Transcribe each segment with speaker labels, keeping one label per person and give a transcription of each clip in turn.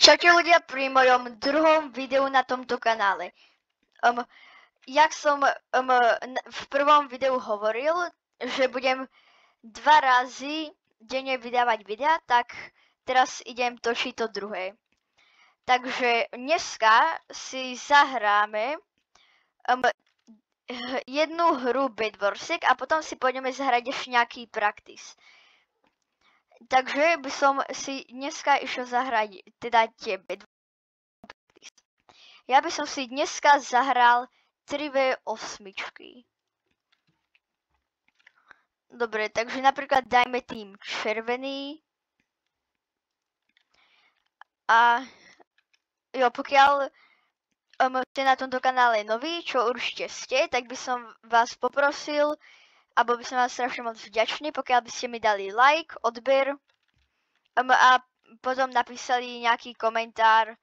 Speaker 1: Čaute ľudia pri mojom druhom videu na tomto kanále. Jak som v prvom videu hovoril, že budem 2 razy denne vydávať videa, tak teraz idem točiť to druhé. Takže dneska si zahráme jednu hru Bedwarsek a potom si pôjdeme zahrať ešte nejaký practice. Takže by som si dneska išiel zahrať teda tie Bedwarsek. Ja by som si dneska zahral 3v8. Dobre, takže napríklad dajme tým červený. A jo, pokiaľ ste na tomto kanále noví, čo určite ste, tak by som vás poprosil, alebo by som vás strašne moc vďačný, pokiaľ by ste mi dali like, odber a potom napísali nejaký komentár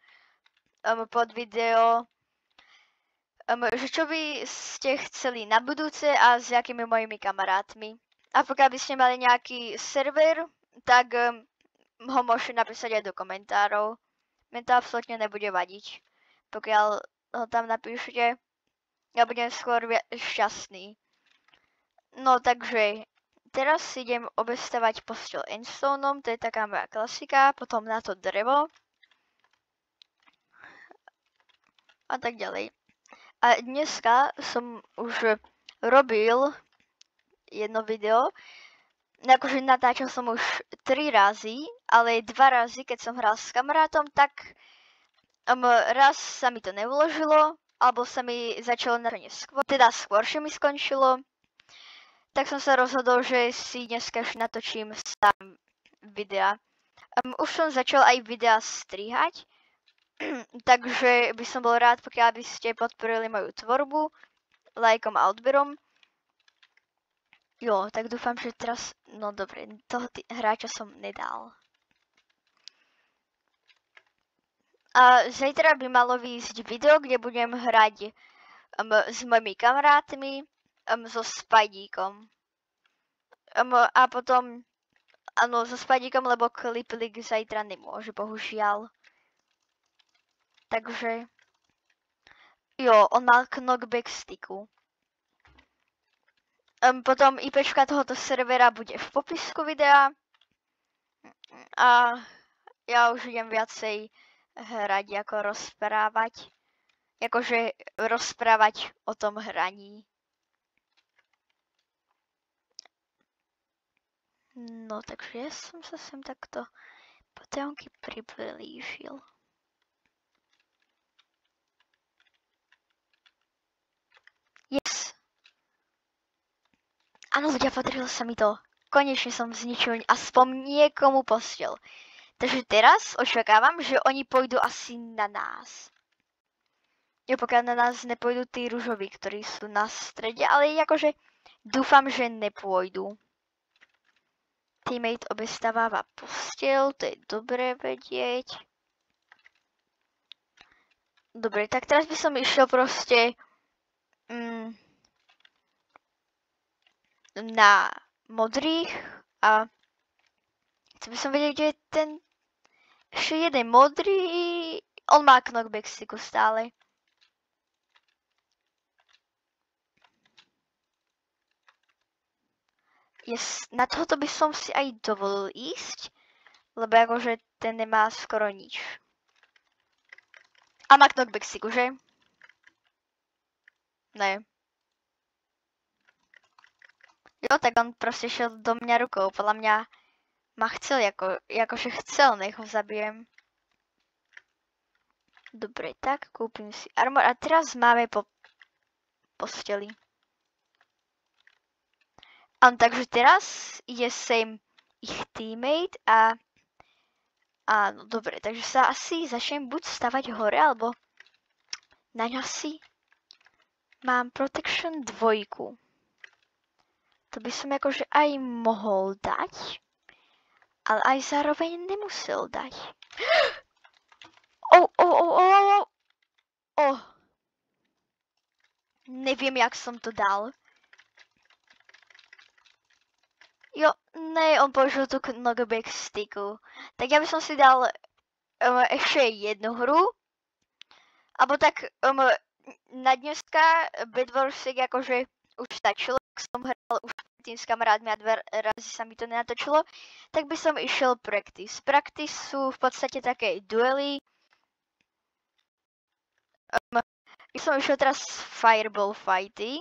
Speaker 1: pod video, že čo by ste chceli na budúce a s jakými mojimi kamarátmi. A pokiaľ by ste mali nejaký server, tak ho môžete napísať aj do komentárov. Mne to absolútne nebude vadiť. Pokiaľ ho tam napíšete, ja budem skôr šťastný. No takže, teraz si idem obestavať posteľ endstoneom, to je taká moja klasika, potom na to drevo. A tak ďalej. A dneska som už robil jedno video, akože natáčal som už 3 razy, ale 2 razy, keď som hral s kamarátom, tak raz sa mi to neuložilo, alebo sa mi začalo na to neskôr, teda skôršie mi skončilo. Tak som sa rozhodol, že si dneska ešte natočím sám videa. Už som začal aj videa strihať, takže by som bol rád, pokiaľ by ste podporili moju tvorbu lajkom a odberom. Jo, tak dúfam, že teraz, no dobre, toho hráča som nedal. A zajtra by malo výjsť video, kde budem hrať s mojimi kamarátmi, so Spideykom. A potom, áno, so Spideykom, lebo Cliplik zajtra nemôže, bohužiaľ. Takže, jo, on mal knockback sticku. Potom IPčka tohoto servera bude v popisku videa. A ja už idem viacej hrať ako rozprávať. Akože rozprávať o tom hraní. No, takže ja som sa sem takto potajomky priblížil. Yes! Áno, ľudia, podarilo sa mi to. Konečne som zničil aspoň niekomu posteľ. Takže teraz očakávam, že oni pôjdu asi na nás. Jo, pokiaľ na nás nepôjdu tí ružoví, ktorí sú na strede, ale akože dúfam, že nepôjdu. Teammate obestáváva posteľ, to je dobré vedieť. Dobre, tak teraz by som išiel proste na modrých a chcel by som vedieť, kde je ten ešte jeden modrý, on má knockback sticku stále. Yes, na tohoto by som si aj dovolil ísť, lebo akože ten nemá skoro nič. A má knockback sticku, že? Ne. Jo, tak on proste šiel do mňa rukou, podľa mňa ma chcel, akože chcel, nech ho zabijem. Dobre, tak kúpim si armor a teraz máme po posteli. Takže teraz ide sem ich teammate a áno, dobre, takže sa asi začnem buď stavať hore, alebo naň asi mám protection 2. To by som akože aj mohol dať, ale aj zároveň nemusel dať. Neviem, jak som to dal. Jo, ne, on použil tú knockback sticku. Tak ja by som si dal ešte jednu hru. Alebo tak na dneska Bedwars akože už stačilo, ak som hral už tým s kamarátmi a 2 razy sa mi to nenatočilo, tak by som išiel practice. Practice sú v podstate také duely. Som išiel teraz fireball fighty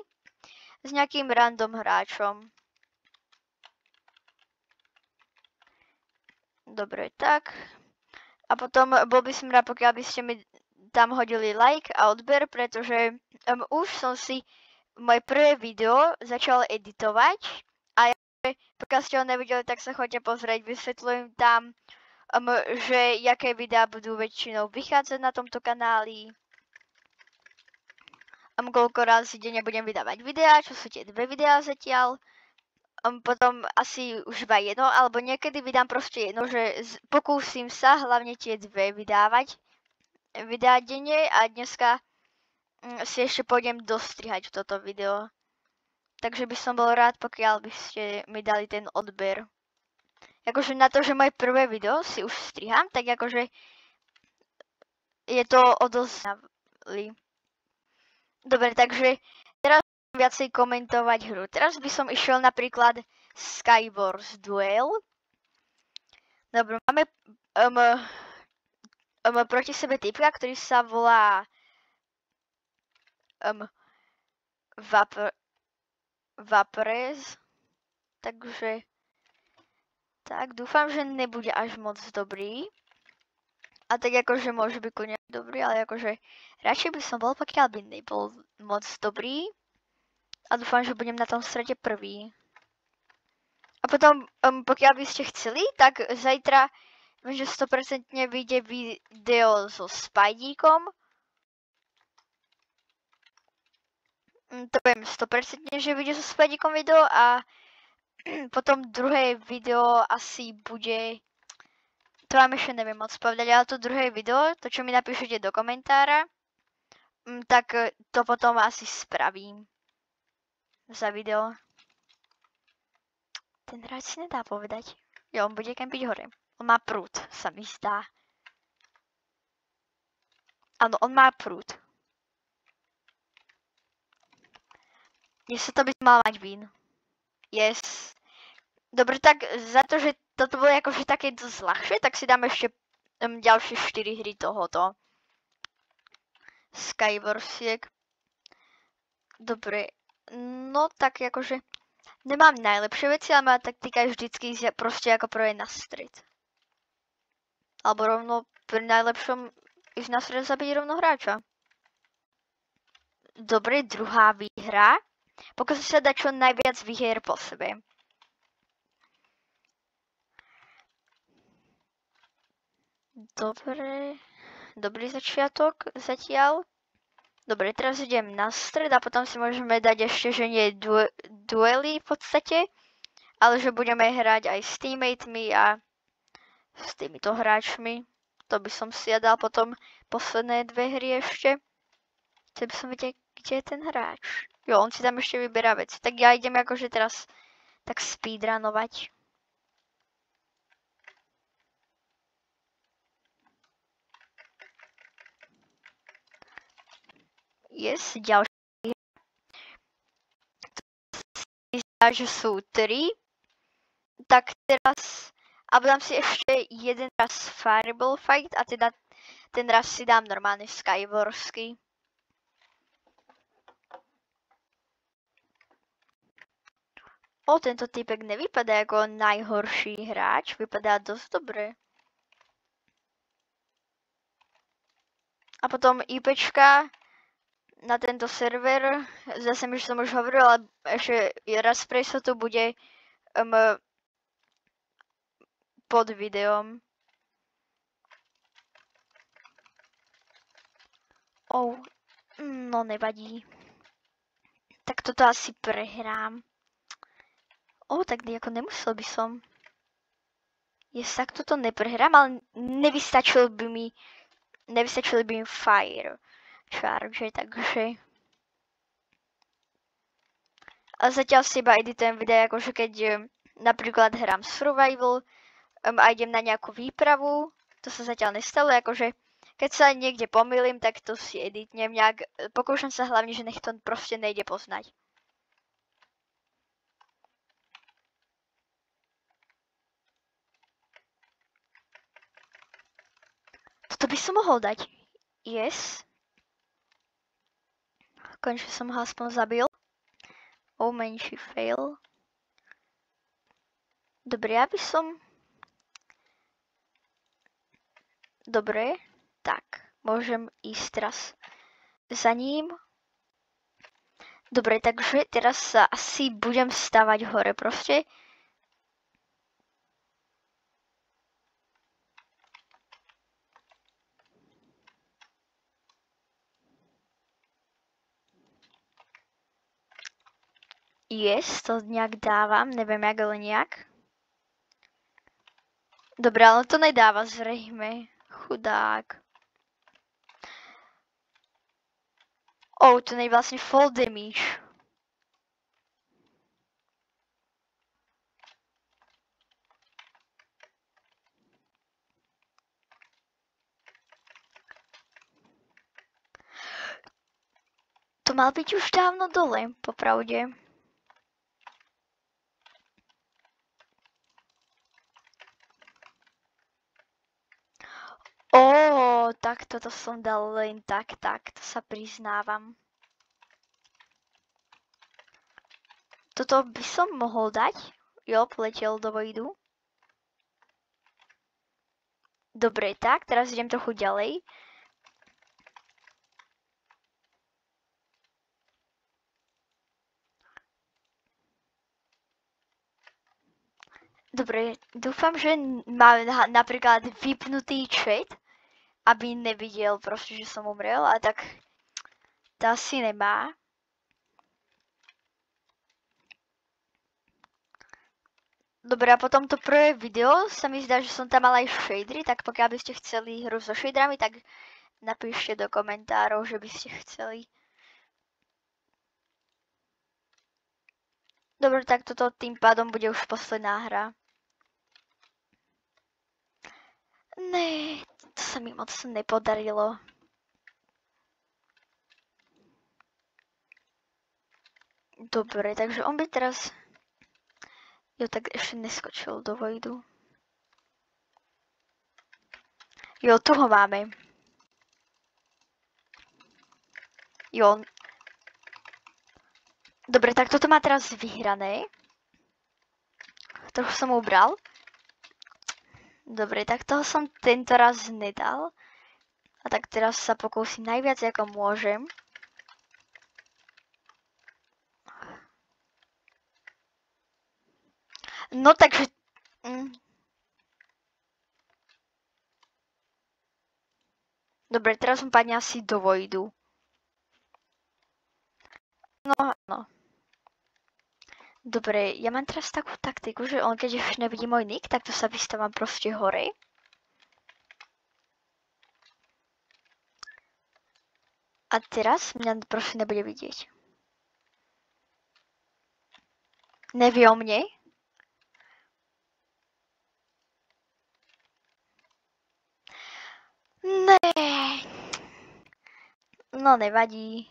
Speaker 1: s nejakým random hráčom. Dobre, tak. A potom bol by som rád, pokiaľ by ste mi tam hodili like a odber, pretože už som si moje prvé video začal editovať a pokiaľ ste ho nevideli, tak sa choďte pozrieť, vysvetľujem tam, že jaké videá budú väčšinou vychádzať na tomto kanáli. Koľko razy denne budem vydávať videá, čo sú tie 2 videá zatiaľ. Potom asi už iba jedno, alebo niekedy vydám proste jedno, že pokúsim sa hlavne tie 2 videá denne a dneska si ešte pôjdem dostrihať toto video. Takže by som bol rád, pokiaľ by ste mi dali ten odber. Akože na to, že moje prvé video si už striham, tak akože je to odozvali. Dobre, takže teraz viacej komentovať hru. Teraz by som išiel napríklad Skywars Duel. Dobre, máme proti sebe typka, ktorý sa volá Vaprez. Takže tak, dúfam, že nebude až moc dobrý. A tak akože môže byť kľudne dobrý, ale akože radšej by som bol, pokiaľ by nebol moc dobrý. A dúfam, že budem na tom strede prvý. A potom, pokiaľ by ste chceli, tak zajtra, že 100% vyjde video so Spideykom. To viem 100%, že vyjde so Spideykom video a potom druhé video asi bude, to vám ešte neviem moc povedať, ale to druhé video, to čo mi napíšete do komentára, tak to potom asi spravím. Za video. Ten hráč si nedá povedať. Jo, on bude kempiť hore. On má prúd, sa mi zdá. Áno, on má prúd. Dnes sa to by mal mať win. Yes. Dobre, tak za to, že toto bolo akože také dosť ľahšie, tak si dám ešte ďalšie 4 hry tohoto. Skywarsiek. Dobre. No tak akože nemám najlepšie veci, ale moja taktika je vždycky ísť proste ako prvé na stred. Alebo rovno pri najlepšom ísť na stred zabiť rovno hráča. Dobre, druhá výhra. Pokúsim sa dať čo najviac výhier po sebe. Dobre, dobrý začiatok zatiaľ. Dobre, teraz idem na stred a potom si môžeme dať ešte, že nie duely v podstate, ale že budeme hrať aj s teammatemi a s týmito hráčmi. To by som si ja dal potom posledné 2 hry ešte. Chcel by som vedieť, kde je ten hráč. Jo, on si tam ešte vyberá veci. Tak ja idem akože teraz tak speedrunovať. Yes, ďalší. Že sú 3. Tak teraz, a dám si ešte jeden raz Fireball Fight a teda ten raz si dám normálne Skywarsky. Tento typek nevypadá ako najhorší hráč, vypadá dosť dobre. A potom IPčka na tento server, zase mi som už hovoril, ale ešte raz pre istotu bude pod videom. No nevadí. Tak toto asi prehrám. Tak nejako nemusel by som. Tak toto neprehrám, ale nevystačili by mi fire charge, takže. A zatiaľ si iba editujem videa, akože keď napríklad hrám survival a idem na nejakú výpravu, To sa zatiaľ nestalo, akože keď sa niekde pomýlim, tak to si editnem nejak. Pokúšam sa hlavne, že nech to proste nejde poznať. Toto by som mohol dať. Yes. Konečne som ho aspoň zabil. Menší fail. Dobre, aby som... Dobre, tak. Môžem ísť teraz za ním. Dobre, takže teraz sa asi budem stavať hore proste. Yes, to nejak dávam, neviem jak, ale nejak. Dobre, ale to nedáva zrejme. Chudák. To nie je vlastne full damage. To mal byť už dávno dole, popravde. Tak toto som dal len tak, to sa priznávam. Toto by som mohol dať. Jo, pletel do vojdu. Dobre, tak, teraz idem trochu ďalej. Dobre, dúfam, že má napríklad vypnutý chat, aby nevidel proste, že som umrel, a tak to asi nemá. Dobre, a potom to prvé video sa mi zdá, že som tam mala aj shadery, tak pokiaľ by ste chceli hru so shaderami, tak napíšte do komentárov, že by ste chceli. Dobre, tak toto tým pádom bude už posledná hra. Ne, to sa mi moc nepodarilo. Dobre, takže on by teraz... Jo, tak ešte neskočil do vojdu. Jo, tu ho máme. Jo. Dobre, tak toto má teraz vyhrané. Trochu som ubral. Dobre, tak toho som tento raz nedal. A tak teraz sa pokúsim najviac, ako môžem. No takže... Dobre, teraz som padne asi do vojdu. No. Dobre, ja mám teraz takú taktiku, že on keď už nevidí môj nick, tak to sa vystávam proste hore. A teraz mňa proste nebude vidieť. Nevie o mne. Ne. No nevadí.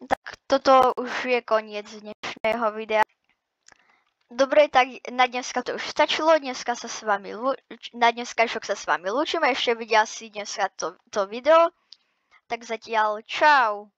Speaker 1: Tak toto už je koniec dnešného videa. Dobre, tak na dneska to už stačilo, na dneska sa s vami lúčime, ešte vidia si dneska to video, tak zatiaľ čau.